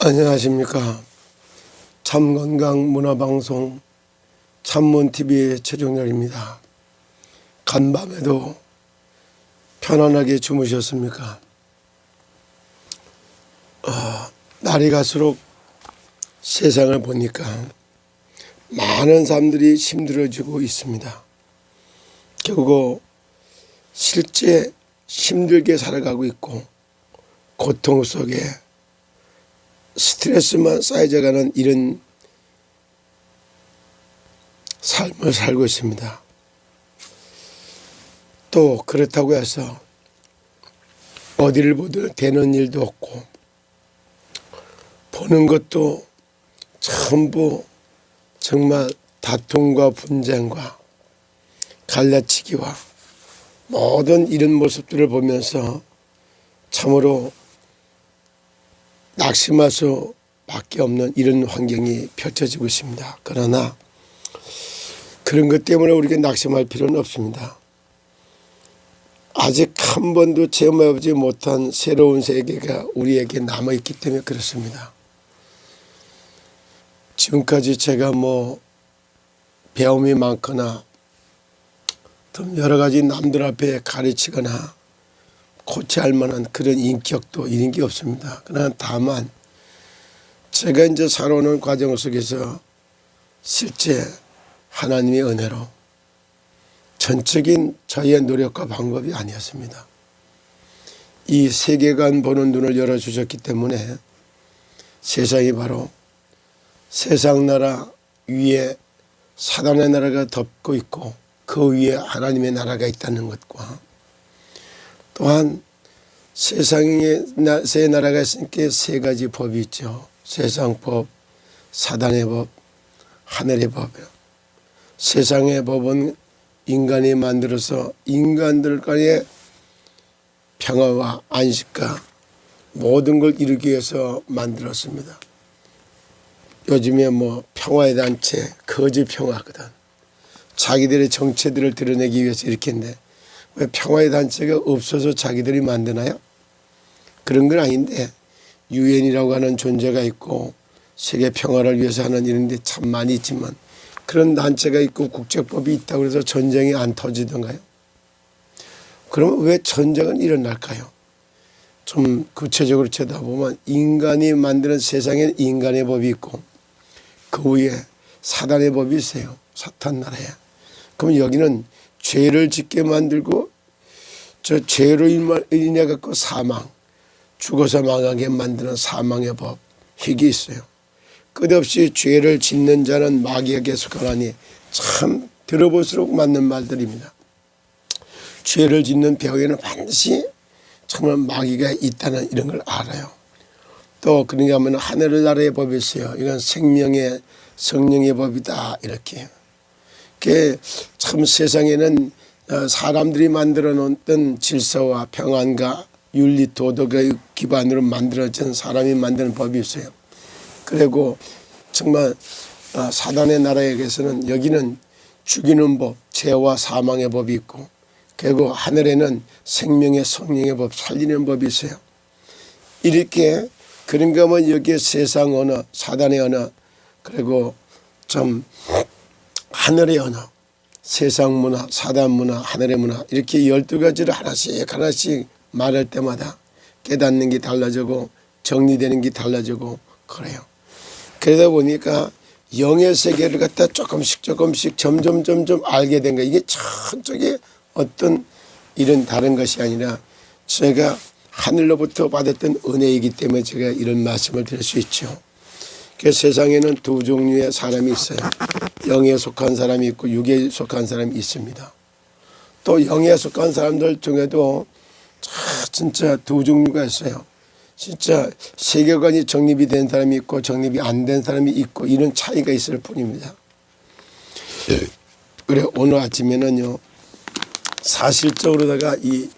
안녕하십니까. 참건강 문화방송 참문TV의 최종렬입니다. 간밤에도 편안하게 주무셨습니까? 날이 갈수록 세상을 보니까 많은 사람들이 힘들어지고 있습니다. 결국 실제 힘들게 살아가고 있고 고통 속에 스트레스만 쌓여져가는 이런 삶을 살고 있습니다. 또 그렇다고 해서 어디를 보든 되는 일도 없고 보는 것도 전부 정말 다툼과 분쟁과 갈라치기와 모든 이런 모습들을 보면서 참으로 낙심할 수밖에 없는 이런 환경이 펼쳐지고 있습니다. 그러나 그런 것 때문에 우리가 낙심할 필요는 없습니다. 아직 한 번도 체험해보지 못한 새로운 세계가 우리에게 남아있기 때문에 그렇습니다. 지금까지 제가 배움이 많거나 여러 가지 남들 앞에 가르치거나 고치할 만한 그런 인격도 이런 게 없습니다. 그러나 다만 제가 이제 살아오는 과정 속에서 실제 하나님의 은혜로 전적인 저희의 노력과 방법이 아니었습니다. 이 세계관 보는 눈을 열어주셨기 때문에 세상이 바로 세상 나라 위에 사단의 나라가 덮고 있고 그 위에 하나님의 나라가 있다는 것과 또한 세상에 세 나라가 있으니까 세 가지 법이 있죠. 세상법, 사단의 법, 하늘의 법이요. 세상의 법은 인간이 만들어서 인간들 간의 평화와 안식과 모든 걸 이루기 위해서 만들었습니다. 요즘에 평화의 단체, 거짓 평화거든. 자기들의 정체들을 드러내기 위해서 이렇게 했는데 왜 평화의 단체가 없어서 자기들이 만드나요? 그런 건 아닌데 유엔이라고 하는 존재가 있고 세계 평화를 위해서 하는 이런 데 참 많이 있지만 그런 단체가 있고 국제법이 있다고 해서 전쟁이 안 터지던가요? 그러면 왜 전쟁은 일어날까요? 좀 구체적으로 쳐다보면 인간이 만드는 세상에 인간의 법이 있고 그 위에 사단의 법이 있어요. 사탄 나라에. 그럼 여기는 죄를 짓게 만들고 저 죄로 인해 갖고 사망, 죽어서 망하게 만드는 사망의 법, 이게 있어요. 끝없이 죄를 짓는 자는 마귀에게 속하나니 참 들어볼수록 맞는 말들입니다. 죄를 짓는 배후에는 반드시 정말 마귀가 있다는 이런 걸 알아요. 또 그러냐 하면 하늘나라의 법이 있어요. 이건 생명의 성령의 법이다 이렇게. 참 세상에는 사람들이 만들어 놓은 질서와 평안과 윤리 도덕의 기반으로 만들어진 사람이 만드는 법이 있어요. 그리고 정말 사단의 나라에게서는 여기는 죽이는 법, 죄와 사망의 법이 있고 그리고 하늘에는 생명의 성령의 법, 살리는 법이 있어요. 이렇게 그런가 하면 여기에 세상 언어, 사단의 언어, 그리고 좀 하늘의 언어, 세상 문화, 사단 문화, 하늘의 문화 이렇게 12가지를 하나씩 말할 때마다 깨닫는 게 달라지고 정리되는 게 달라지고 그래요. 그러다 보니까 영의 세계를 갖다 조금씩 점점 알게 된 거예요. 이게 전적인 어떤 이런 다른 것이 아니라 제가 하늘로부터 받았던 은혜이기 때문에 제가 이런 말씀을 드릴 수 있죠. 그래서 세상에는 두 종류의 사람이 있어요. 영에 속한 사람이 있고 육에 속한 사람이 있습니다. 또 영에 속한 사람들 중에도 진짜 두 종류가 있어요. 진짜 세계관이 정립이 된 사람이 있고 정립이 안 된 사람이 있고 이런 차이가 있을 뿐입니다. 그래 오늘 아침에는요 사실적으로다가 이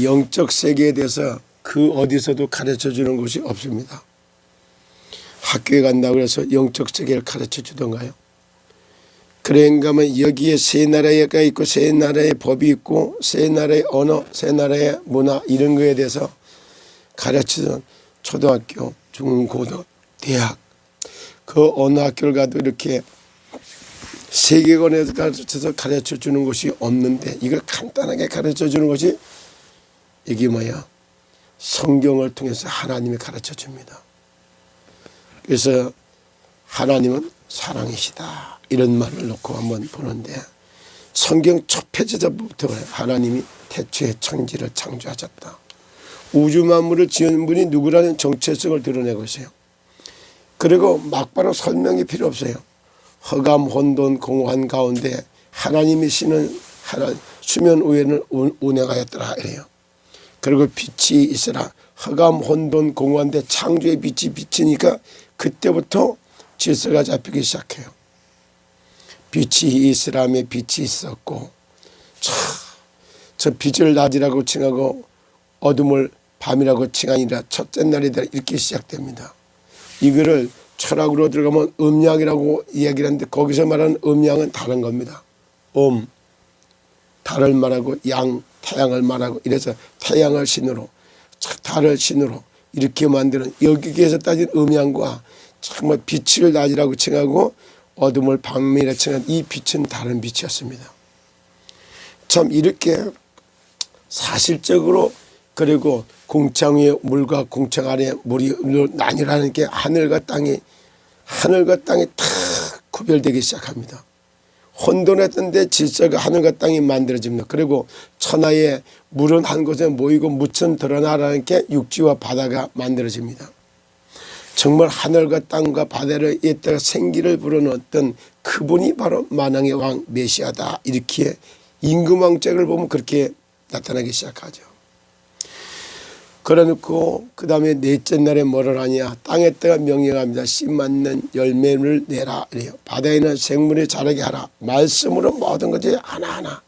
영적 세계에 대해서 그 어디서도 가르쳐 주는 곳이 없습니다. 학교에 간다고 해서 영적 세계를 가르쳐 주던가요? 그런가 하면 여기에 세 나라가 있고 세 나라의 법이 있고 세 나라의 언어, 세 나라의 문화 이런 거에 대해서 가르치던 초등학교, 중고등, 대학, 그 어느 학교를 가도 이렇게 세계관에 가르쳐서 가르쳐 주는 것이 없는데 이걸 간단하게 가르쳐 주는 것이 이게 뭐야? 성경을 통해서 하나님이 가르쳐 줍니다. 그래서 하나님은 사랑이시다 이런 말을 놓고 한번 보는데, 성경 첫 페이지부터 하나님이 태초에 천지를 창조하셨다. 우주 만물을 지은 분이 누구라는 정체성을 드러내고 있어요. 그리고 막바로 설명이 필요 없어요. 허감 혼돈 공허한 가운데 하나님이 신은 수면 위에는 운행하였더라 이래요. 그리고 빛이 있으라. 허감 혼돈 공허한데 창조의 빛이 비치니까 그때부터 질서가 잡히기 시작해요. 빛이 있으라며 빛이 있었고, 저 빛을 낮이라고 칭하고 어둠을 밤이라고 칭하니라. 첫째 날이다 이렇게 시작됩니다. 이거를 철학으로 들어가면 음양이라고 이야기를 하는데 거기서 말하는 음양은 다른 겁니다. 달을 말하고 양, 태양을 말하고, 이래서 태양을 신으로 달을 신으로 이렇게 만드는, 여기에서 따진 음양과 정말 빛을 낮이라고 칭하고 어둠을 밤이라고 칭하는 이 빛은 다른 빛이었습니다. 참 이렇게 사실적으로, 그리고 궁창 위에 물과 궁창 아래 물이 나뉘라는 게 하늘과 땅이 탁 구별되기 시작합니다. 혼돈했던 데 질서가 하늘과 땅이 만들어집니다. 그리고 천하에 물은 한 곳에 모이고 묻은 드러나라는 게 육지와 바다가 만들어집니다. 정말 하늘과 땅과 바다를 이때가 생기를 불어넣었던 그분이 바로 만왕의 왕 메시아다, 이렇게 임금왕책을 보면 그렇게 나타나기 시작하죠. 그래놓고 그 다음에 넷째 날에 뭐를 하냐. 땅에다가 명령합니다. 씨 맞는 열매를 내라 이래요. 바다에는 생물이 자라게 하라. 말씀으로 모든 것이 하나하나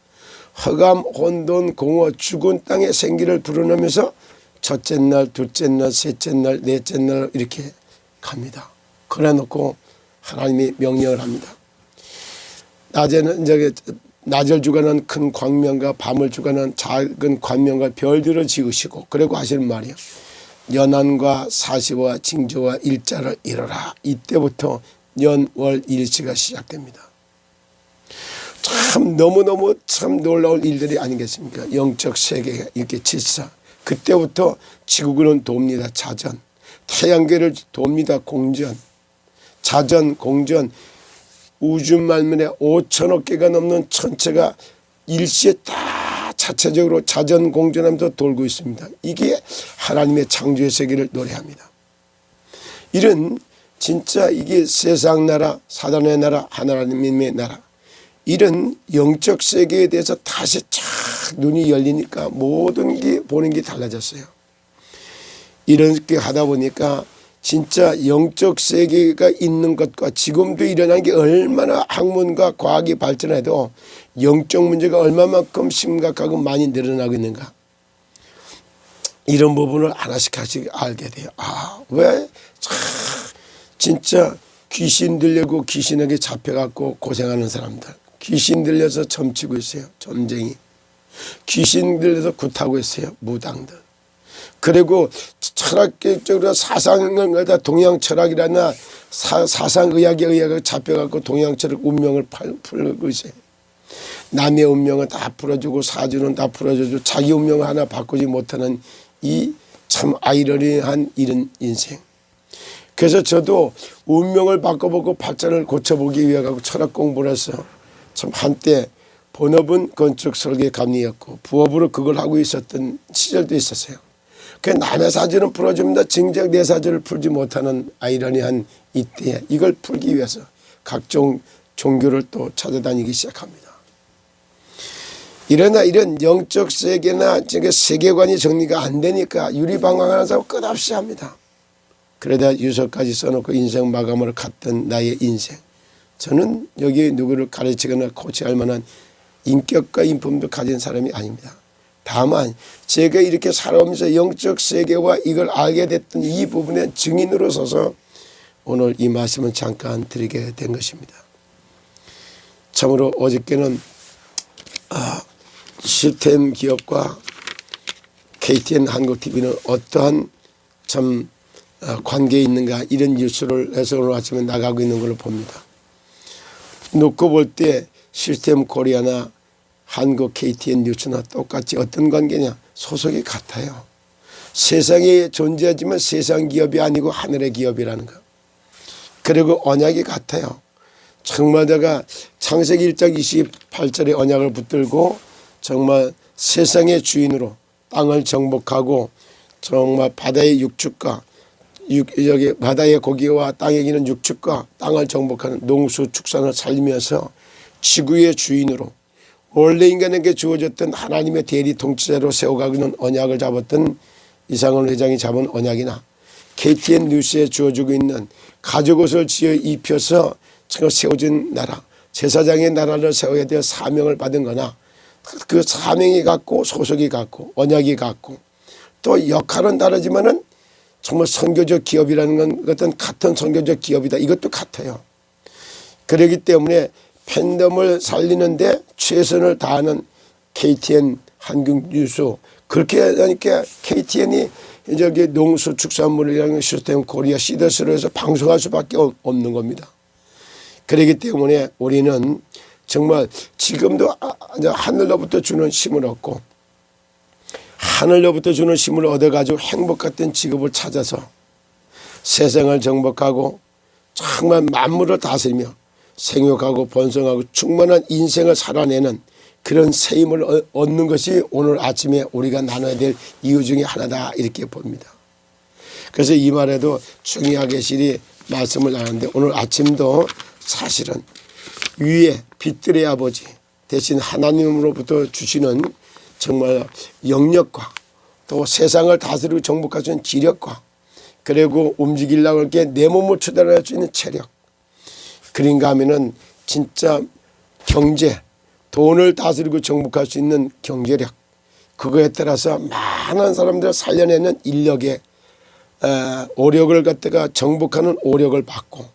허감 혼돈 공허 죽은 땅의 생기를 불어넣으면서 첫째 날, 둘째 날, 셋째 날, 넷째 날 이렇게 갑니다. 그래놓고 하나님이 명령을 합니다. 낮에는 이제 낮을 주관한 큰 광명과 밤을 주관한 작은 광명과 별들을 지으시고, 그리고 하시는 말이요. 연한과 사시와 징조와 일자를 이뤄라. 이때부터 연, 월, 일시가 시작됩니다. 참 너무너무 참 놀라운 일들이 아니겠습니까? 영적 세계 이렇게 질서. 그때부터 지구는 돕니다. 자전. 태양계를 돕니다. 공전. 자전, 공전. 우주 만물에 5천억 개가 넘는 천체가 일시에 다 자체적으로 자전 공전하면서 돌고 있습니다. 이게 하나님의 창조의 세계를 노래합니다. 이런 진짜 이게 세상 나라, 사단의 나라, 하나님의 나라, 이런 영적 세계에 대해서 다시 쫙 눈이 열리니까 모든 게 보는 게 달라졌어요. 이렇게 하다 보니까 진짜 영적 세계가 있는 것과 지금도 일어난 게 얼마나 학문과 과학이 발전해도 영적 문제가 얼마만큼 심각하고 많이 늘어나고 있는가, 이런 부분을 하나씩 알게 돼요. 왜 진짜 귀신 들려고 귀신에게 잡혀갖고 고생하는 사람들, 귀신 들려서 점치고 있어요. 점쟁이. 귀신 들려서 굿하고 있어요. 무당들. 그리고 철학적으로 사상을 갖다 동양 철학이라나 사상의학에 의해 잡혀갖고 동양 철학 운명을 풀고 있어요. 남의 운명은 다 풀어주고 사주는 다 풀어주고 자기 운명을 하나 바꾸지 못하는 이 참 아이러니한 이런 인생. 그래서 저도 운명을 바꿔보고 발전을 고쳐보기 위해 철학 공부를 해서 참 한때 본업은 건축 설계 감리였고 부업으로 그걸 하고 있었던 시절도 있었어요. 그 남의 사주는 풀어줍니다. 정작 내 사주를 풀지 못하는 아이러니한 이때에 이걸 풀기 위해서 각종 종교를 또 찾아다니기 시작합니다. 이러나 이런 영적 세계나 세계관이 정리가 안 되니까 유리방황하는 사람 끝없이 합니다. 그러다 유서까지 써놓고 인생 마감으로 갔던 나의 인생. 저는 여기 누구를 가르치거나 코치할 만한 인격과 인품도 가진 사람이 아닙니다. 다만 제가 이렇게 살아오면서 영적 세계와 이걸 알게 됐던 이 부분의 증인으로 서서 오늘 이 말씀을 잠깐 드리게 된 것입니다. 참으로 어저께는 시스템 기업과 KTN 한국TV는 어떠한 참 관계에 있는가 이런 뉴스를 해서 오늘 아침에 나가고 있는 걸로 봅니다. 놓고 볼 때 시스템 코리아나 한국 KTN 뉴스나 똑같이 어떤 관계냐? 소속이 같아요. 세상에 존재하지만 세상 기업이 아니고 하늘의 기업이라는 거. 그리고 언약이 같아요. 정말 내가 창세기 1장 28절에 언약을 붙들고 정말 세상의 주인으로 땅을 정복하고 정말 바다의 육축과 여기 바다의 고기와 땅에 기는 육축과 땅을 정복하는 농수축산을 살리면서 지구의 주인으로 원래 인간에게 주어졌던 하나님의 대리 통치자로 세워가고 있는 언약을 잡았던 이상원 회장이 잡은 언약이나 KTN 뉴스에 주어지고 있는 가죽옷을 지어 입혀서 세워진 나라 제사장의 나라를 세워야 될 사명을 받은 거나 그 사명이 같고 소속이 같고 언약이 같고 또 역할은 다르지만은 정말 선교적 기업이라는 건 어떤 같은 선교적 기업이다. 이것도 같아요. 그렇기 때문에 팬덤을 살리는데 최선을 다하는 KTN 한국뉴스 그렇게 하니까 KTN이 저기 농수축산물이라는 시스템 코리아 시더스로 해서 방송할 수밖에 없는 겁니다. 그렇기 때문에 우리는 정말 지금도 하늘로부터 주는 힘을 얻고 하늘로부터 주는 힘을 얻어가지고 행복 같은 직업을 찾아서 세상을 정복하고 정말 만물을 다스리며 생육하고 번성하고 충만한 인생을 살아내는 그런 새 힘을 얻는 것이 오늘 아침에 우리가 나눠야 될 이유 중에 하나다 이렇게 봅니다. 그래서 이 말에도 중요하게 실이 말씀을 나누는데 오늘 아침도 사실은 위에 빛들의 아버지 대신 하나님으로부터 주시는 정말 영역과 또 세상을 다스리고 정복할 수 있는 지력과 그리고 움직이려고 할 게 내 몸을 추단할 수 있는 체력 그런가 하면은 진짜 경제 돈을 다스리고 정복할 수 있는 경제력 그거에 따라서 많은 사람들을 살려내는 인력의 오력을 갖다가 정복하는 오력을 받고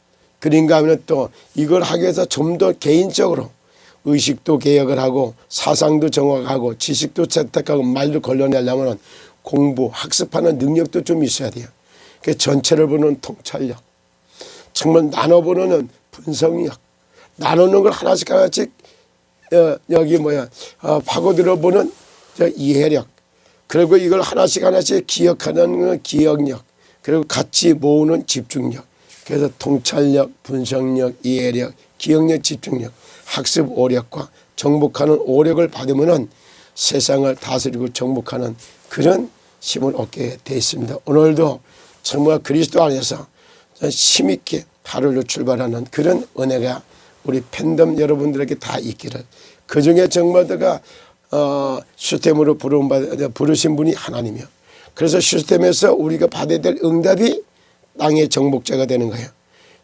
그런가 하면 또 이걸 하기 위해서 좀 더 개인적으로 의식도 개혁을 하고 사상도 정확하고 지식도 채택하고 말도 걸러내려면 공부 학습하는 능력도 좀 있어야 돼요. 그 전체를 보는 통찰력 정말 나눠보는 분석력 나누는 걸 하나씩 여기 파고들어 보는 이해력 그리고 이걸 하나씩 기억하는 기억력 그리고 같이 모으는 집중력 그래서 통찰력 분석력 이해력 기억력 집중력 학습 오력과 정복하는 오력을 받으면 세상을 다스리고 정복하는 그런 힘을 얻게 되어 있습니다. 오늘도 정말 그리스도 안에서 힘있게 하루를 출발하는 그런 은혜가 우리 팬덤 여러분들에게 다 있기를 그중에 정말 내가 시스템으로 부르신 분이 하나님이요. 그래서 시스템에서 우리가 받아야 될 응답이 땅의 정복자가 되는 거예요.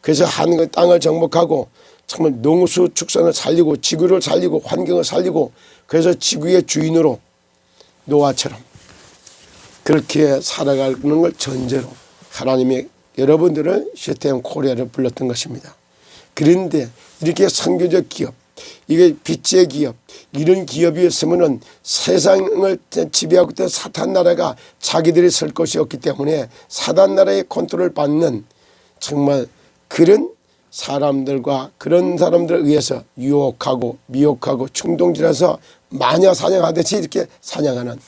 그래서 한 땅을 정복하고 정말 농수 축산을 살리고 지구를 살리고 환경을 살리고 그래서 지구의 주인으로 노아처럼 그렇게 살아가는 걸 전제로 하나님의 여러분들을 시스템 코리아를 불렀던 것입니다. 그런데 이렇게 선교적 기업 이게 빛의 기업 이런 기업이 있으면 세상을 지배하고 있던 사탄 나라가 자기들이 설 것이 없기 때문에 사탄 나라의 컨트롤을 받는 정말 그런 사람들과 그런 사람들에 의해서 유혹하고 미혹하고 충동질해서 마녀 사냥하듯이 이렇게 사냥하는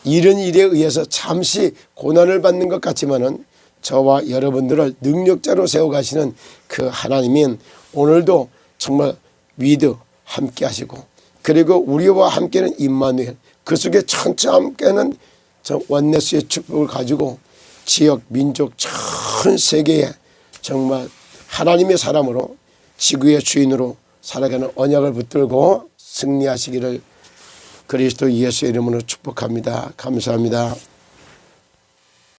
이런 일에 의해서 잠시 고난을 받는 것 같지만은 저와 여러분들을 능력자로 세워가시는 그 하나님은 오늘도 정말 위드 함께 하시고 그리고 우리와 함께는 임마누엘 그 속에 천차 함께는 원네스의 축복을 가지고 지역 민족 전 세계에 정말 하나님의 사람으로 지구의 주인으로 살아가는 언약을 붙들고 승리하시기를 그리스도 예수의 이름으로 축복합니다. 감사합니다.